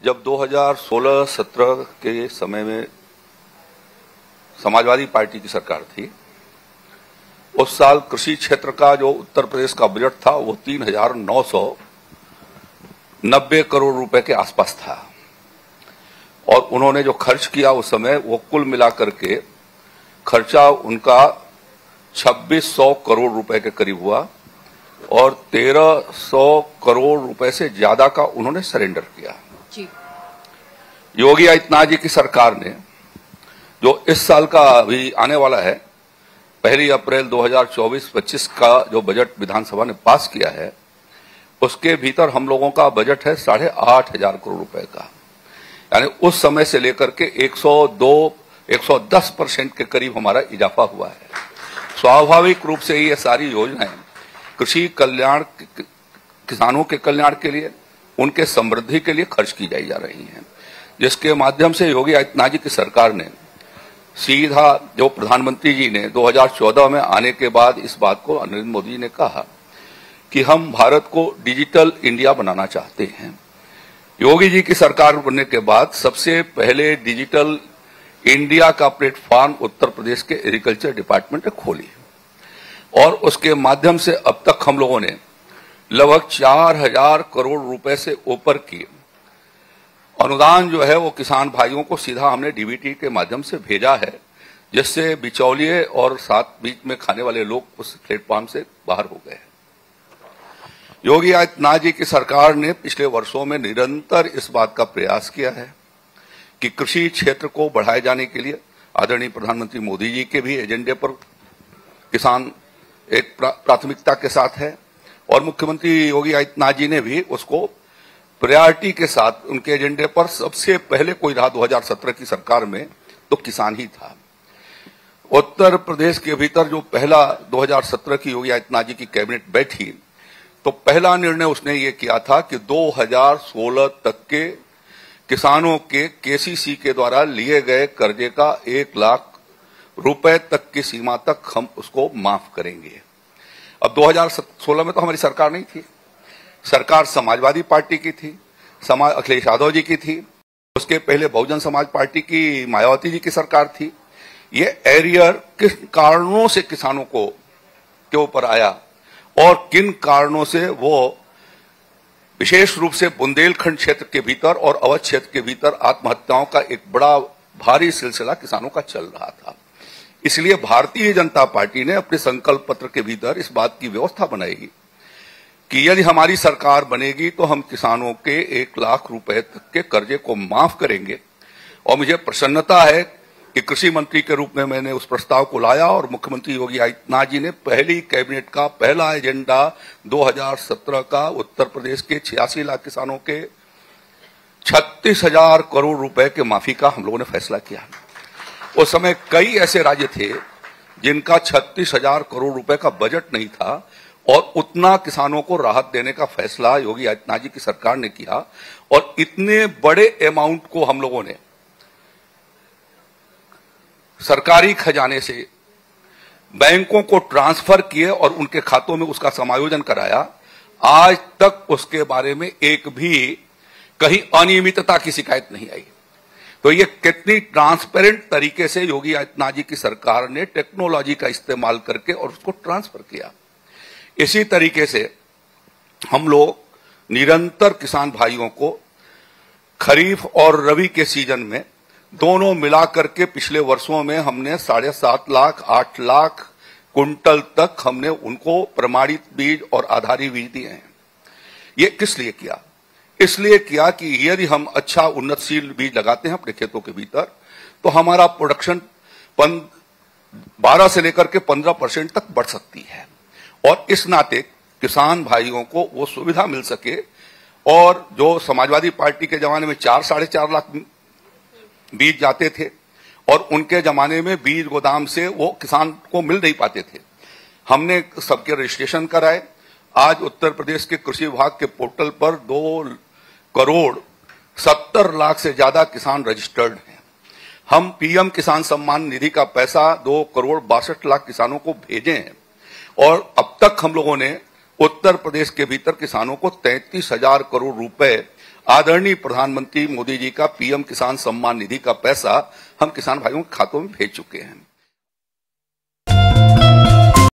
जब 2016-17 के समय में समाजवादी पार्टी की सरकार थी, उस साल कृषि क्षेत्र का जो उत्तर प्रदेश का बजट था वो 3,990 करोड़ रुपए के आसपास था और उन्होंने जो खर्च किया उस समय वो कुल मिलाकर के खर्चा उनका 2600 करोड़ रुपए के करीब हुआ और 1300 करोड़ रुपए से ज्यादा का उन्होंने सरेंडर किया। जी। योगी आदित्यनाथ जी की सरकार ने जो इस साल का अभी आने वाला है 1 अप्रैल 2024-25 का जो बजट विधानसभा ने पास किया है, उसके भीतर हम लोगों का बजट है 8,500 करोड़ रुपए का, यानी उस समय से लेकर के 110% के करीब हमारा इजाफा हुआ है। स्वाभाविक रूप से ये सारी योजनाएं कृषि कल्याण, किसानों के कल्याण के लिए, उनके समृद्धि के लिए खर्च की जा रही हैं, जिसके माध्यम से योगी आदित्यनाथ जी की सरकार ने सीधा जो प्रधानमंत्री जी ने 2014 में आने के बाद इस बात को नरेंद्र मोदी जी ने कहा कि हम भारत को डिजिटल इंडिया बनाना चाहते हैं। योगी जी की सरकार बनने के बाद सबसे पहले डिजिटल इंडिया का प्लेटफॉर्म उत्तर प्रदेश के एग्रीकल्चर डिपार्टमेंट ने खोली और उसके माध्यम से अब तक हम लोगों ने लगभग 4,000 करोड़ रुपए से ऊपर की अनुदान जो है वो किसान भाइयों को सीधा हमने डीबीटी के माध्यम से भेजा है, जिससे बिचौलिए और साथ बीच में खाने वाले लोग उस प्लेटफॉर्म से बाहर हो गए हैं। योगी आदित्यनाथ जी की सरकार ने पिछले वर्षों में निरंतर इस बात का प्रयास किया है कि कृषि क्षेत्र को बढ़ाए जाने के लिए आदरणीय प्रधानमंत्री मोदी जी के भी एजेंडे पर किसान एक प्राथमिकता के साथ है और मुख्यमंत्री योगी आदित्यनाथ जी ने भी उसको प्रायोरिटी के साथ उनके एजेंडे पर सबसे पहले कोई रहा 2017 की सरकार में तो किसान ही था। उत्तर प्रदेश के भीतर जो पहला 2017 की योगी आदित्यनाथ जी की कैबिनेट बैठी तो पहला निर्णय उसने ये किया था कि 2016 तक के किसानों के केसीसी के द्वारा लिए गए कर्जे का 1 लाख रुपए तक की सीमा तक हम उसको माफ करेंगे। अब 2016 में तो हमारी सरकार नहीं थी, सरकार समाजवादी पार्टी की थी, अखिलेश यादव जी की थी, उसके पहले बहुजन समाज पार्टी की मायावती जी की सरकार थी। ये एरियर किन कारणों से किसानों को के ऊपर आया और किन कारणों से वो विशेष रूप से बुंदेलखंड क्षेत्र के भीतर और अवध क्षेत्र के भीतर आत्महत्याओं का एक बड़ा भारी सिलसिला किसानों का चल रहा था। इसलिए भारतीय जनता पार्टी ने अपने संकल्प पत्र के भीतर इस बात की व्यवस्था बनाई कि यदि हमारी सरकार बनेगी तो हम किसानों के 1 लाख रुपए तक के कर्जे को माफ करेंगे। और मुझे प्रसन्नता है कि कृषि मंत्री के रूप में मैंने उस प्रस्ताव को लाया और मुख्यमंत्री योगी आदित्यनाथ जी ने पहली कैबिनेट का पहला एजेंडा 2017 का उत्तर प्रदेश के 86 लाख किसानों के 36,000 करोड़ रुपए के माफी का हम लोगों ने फैसला किया। उस समय कई ऐसे राज्य थे जिनका 36,000 करोड़ रुपए का बजट नहीं था और उतना किसानों को राहत देने का फैसला योगी आदित्यनाथ जी की सरकार ने किया और इतने बड़े अमाउंट को हम लोगों ने सरकारी खजाने से बैंकों को ट्रांसफर किए और उनके खातों में उसका समायोजन कराया। आज तक उसके बारे में एक भी कहीं अनियमितता की शिकायत नहीं आई। तो ये कितनी ट्रांसपेरेंट तरीके से योगी आदित्यनाथ जी की सरकार ने टेक्नोलॉजी का इस्तेमाल करके और उसको ट्रांसफर किया। इसी तरीके से हम लोग निरंतर किसान भाइयों को खरीफ और रबी के सीजन में दोनों मिलाकर के पिछले वर्षों में हमने 7.5 लाख 8 लाख कुंटल तक हमने उनको प्रमाणित बीज और आधारी बीज दिए हैं। ये किस लिए किया? इसलिए किया कि यदि हम अच्छा उन्नतशील बीज लगाते हैं अपने खेतों के भीतर तो हमारा प्रोडक्शन 12 से लेकर के 15% तक बढ़ सकती है और इस नाते किसान भाइयों को वो सुविधा मिल सके। और जो समाजवादी पार्टी के जमाने में 4-4.5 लाख बीज जाते थे और उनके जमाने में बीज गोदाम से वो किसान को मिल नहीं पाते थे, हमने सबके रजिस्ट्रेशन कराए। आज उत्तर प्रदेश के कृषि विभाग के पोर्टल पर 2 करोड़ 70 लाख से ज्यादा किसान रजिस्टर्ड हैं। हम पीएम किसान सम्मान निधि का पैसा 2 करोड़ 62 लाख किसानों को भेजे हैं और अब तक हम लोगों ने उत्तर प्रदेश के भीतर किसानों को 33,000 करोड़ रुपए आदरणीय प्रधानमंत्री मोदी जी का पीएम किसान सम्मान निधि का पैसा हम किसान भाइयों के खातों में भेज चुके हैं।